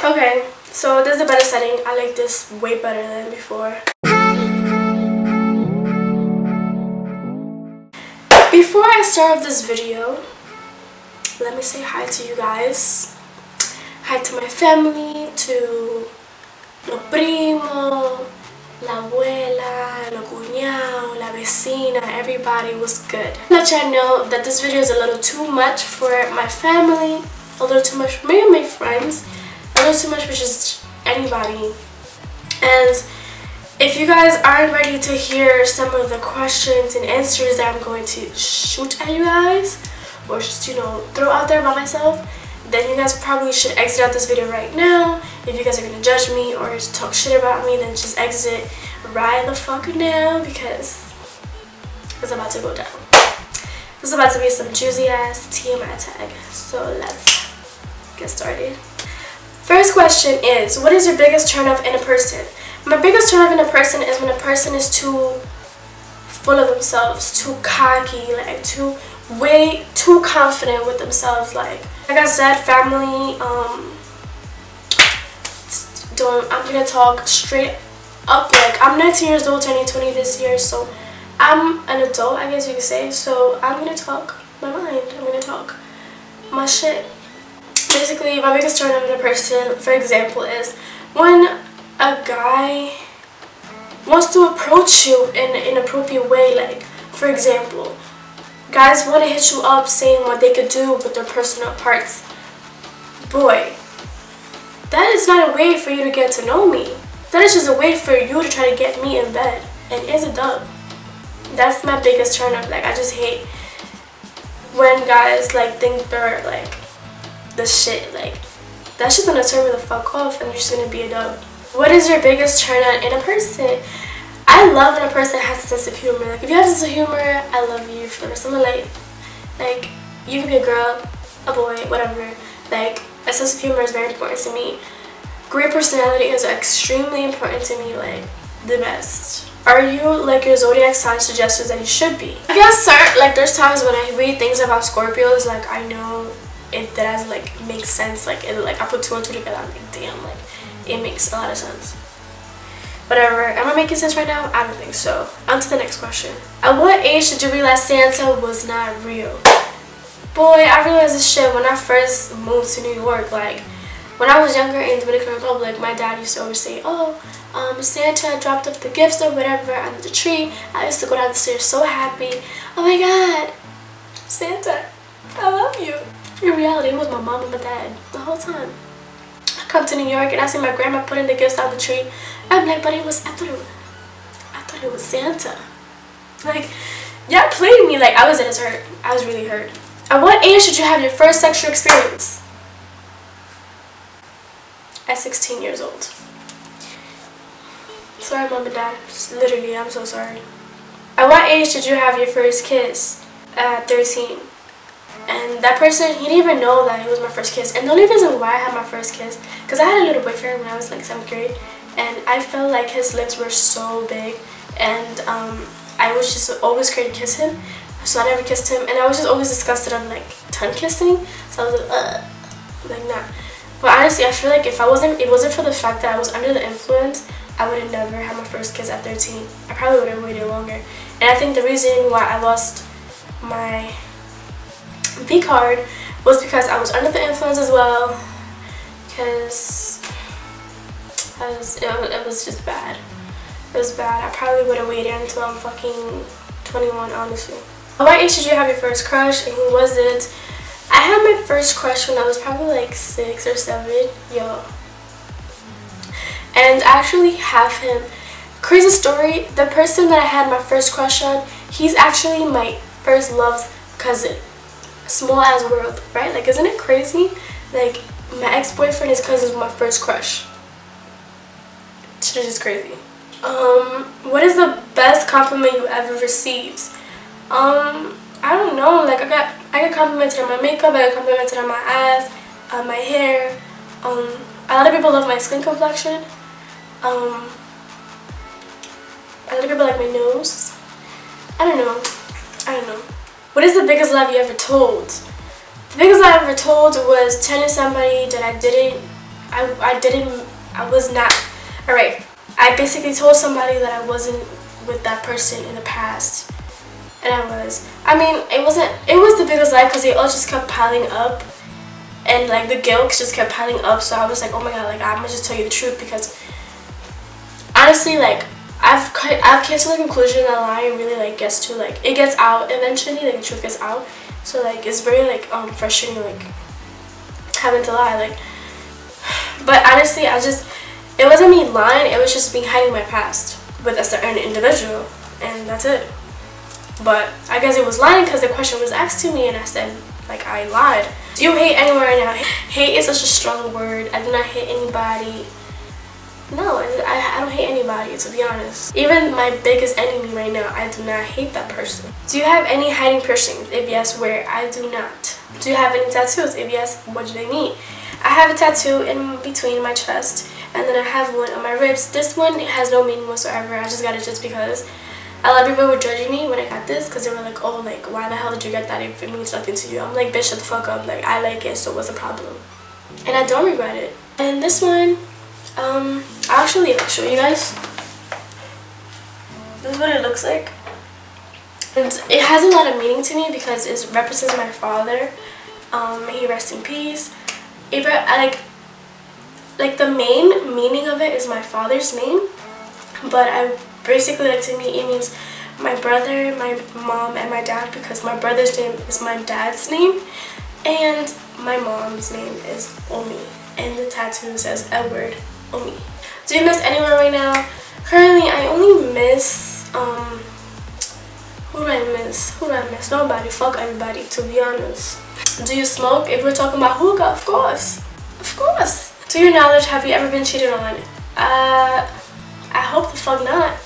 Okay, so this is a better setting. I like this way better than before. Before I start this video, let me say hi to you guys. Hi to my family, to los primos, la abuela, los cuñados, la vecina, everybody was good. Let y'all know that this video is a little too much for my family, a little too much for maybe my friends, a little too much for just anybody. And if you guys aren't ready to hear some of the questions and answers that I'm going to shoot at you guys, or just, you know, throw out there by myself, then you guys probably should exit out this video right now. If you guys are going to judge me or just talk shit about me, then just exit right the fuck now, because it's about to go down. This is about to be some juicy ass TMI tag. So let's get started. First question is, what is your biggest turn off in a person? My biggest turn off in a person is when a person is too full of themselves, too cocky, like way too confident with themselves. Like I said, family, I'm gonna talk straight up. Like, I'm 19 years old, turning 20 this year, so I'm an adult, I guess you could say. So I'm gonna talk my mind. I'm gonna talk my shit. Basically, my biggest turn off in a person, for example, is when a guy wants to approach you in an inappropriate way. Like, for example, guys want to hit you up saying what they could do with their personal parts. Boy, that is not a way for you to get to know me. That is just a way for you to try to get me in bed. And it's a dub. That's my biggest turn off. Like, I just hate when guys like think they're like the shit. Like, that's just gonna turn me the fuck off and you're just gonna be a dub. What is your biggest turn on in a person? I love when a person has a sense of humor. Like, if you have a sense of humor, I love you for the rest of my life. Like, you can be a girl, a boy, whatever. Like, a sense of humor is very important to me. Great personality is extremely important to me, like, the best. Are you like your Zodiac sign suggests that you should be? I guess, sir, like, there's times when I read things about Scorpios, like, I know it does, like, make sense. Like, I put 2 and 2 together, I'm like, damn, like, it makes a lot of sense. Whatever. Am I making sense right now? I don't think so. On to the next question. At what age did you realize Santa was not real? Boy, I realized this shit when I first moved to New York. Like, when I was younger in Dominican Republic, my dad used to always say, oh, Santa dropped off the gifts or whatever under the tree. I used to go down the stairs so happy. Oh my god, Santa, I love you. In reality, it was my mom and my dad the whole time. I come to New York and I see my grandma putting the gifts on the tree. I'm like, but I thought it was Santa. Like, y'all played me. Like, I was hurt. I was really hurt. At what age did you have your first sexual experience? At 16 years old. Sorry, mom and dad. Just literally, I'm so sorry. At what age did you have your first kiss? At 13. And that person, he didn't even know that it was my first kiss. And the only reason why I had my first kiss, because I had a little boyfriend when I was like 7th grade, and I felt like his lips were so big, and I was just always scared to kiss him, so I never kissed him, and I was just always disgusted of like tongue kissing, so I was like nah. But honestly, I feel like if it wasn't for the fact that I was under the influence, I would have never had my first kiss at 13. I probably would have waited longer. And I think the reason why I lost my V card was because I was under the influence as well, because it was just bad. It was bad. I probably would have waited until I'm fucking 21, honestly. At what age did you have your first crush, and who was it? I had my first crush when I was probably like 6 or 7, yo. And I actually have him. Crazy story, the person that I had my first crush on, he's actually my first love's cousin. Small as world, right? Like, isn't it crazy? Like, my ex-boyfriend, his cousin was my first crush. Shit is just crazy. What is the best compliment you ever received? I don't know. Like, I get complimented on my makeup, I get complimented on my ass, on my hair. A lot of people love my skin complexion. A lot of people like my nose. I don't know. What is the biggest lie you ever told? The biggest lie I ever told was telling somebody that I didn't I was not, alright, I basically told somebody that I wasn't with that person in the past, and I was. I mean, it was the biggest lie because they all just kept piling up, and like the guilt just kept piling up. So I was like, oh my god, like I'm gonna just tell you the truth, because honestly, like I've came to the conclusion that lying really like gets to like, it gets out eventually, like the truth gets out. So like it's very like frustrating like having to lie, like. But honestly, it wasn't me lying, it was just me hiding my past with a certain individual, and that's it. But I guess it was lying because the question was asked to me and I said like I lied. Do you hate anyone right now? Hate is such a strong word. I do not hate anybody. No, I don't hate anybody, to be honest. Even my biggest enemy right now, I do not hate that person. Do you have any hiding piercings? If yes, where? I do not. Do you have any tattoos? If yes, what do they mean? I have a tattoo in between my chest, and then I have one on my ribs. This one has no meaning whatsoever. I just got it just because. A lot of people were judging me when I got this because they were like, oh, like, why the hell did you get that if it means nothing to you? I'm like, bitch, shut the fuck up. Like, I like it, so what's the problem? And I don't regret it. And this one, I'll actually like show you guys. This is what it looks like. And it has a lot of meaning to me because it represents my father. May he rest in peace. Like the main meaning of it is my father's name, but I basically, like, to me it means my brother, my mom, and my dad, because my brother's name is my dad's name and my mom's name is Omi, and the tattoo says Edward Omi. Do you miss anyone right now? Currently I only miss who do I miss? Nobody. Fuck everybody, to be honest. Do you smoke? If we're talking about hookah, of course. Of course. To your knowledge, have you ever been cheated on? I hope the fuck not.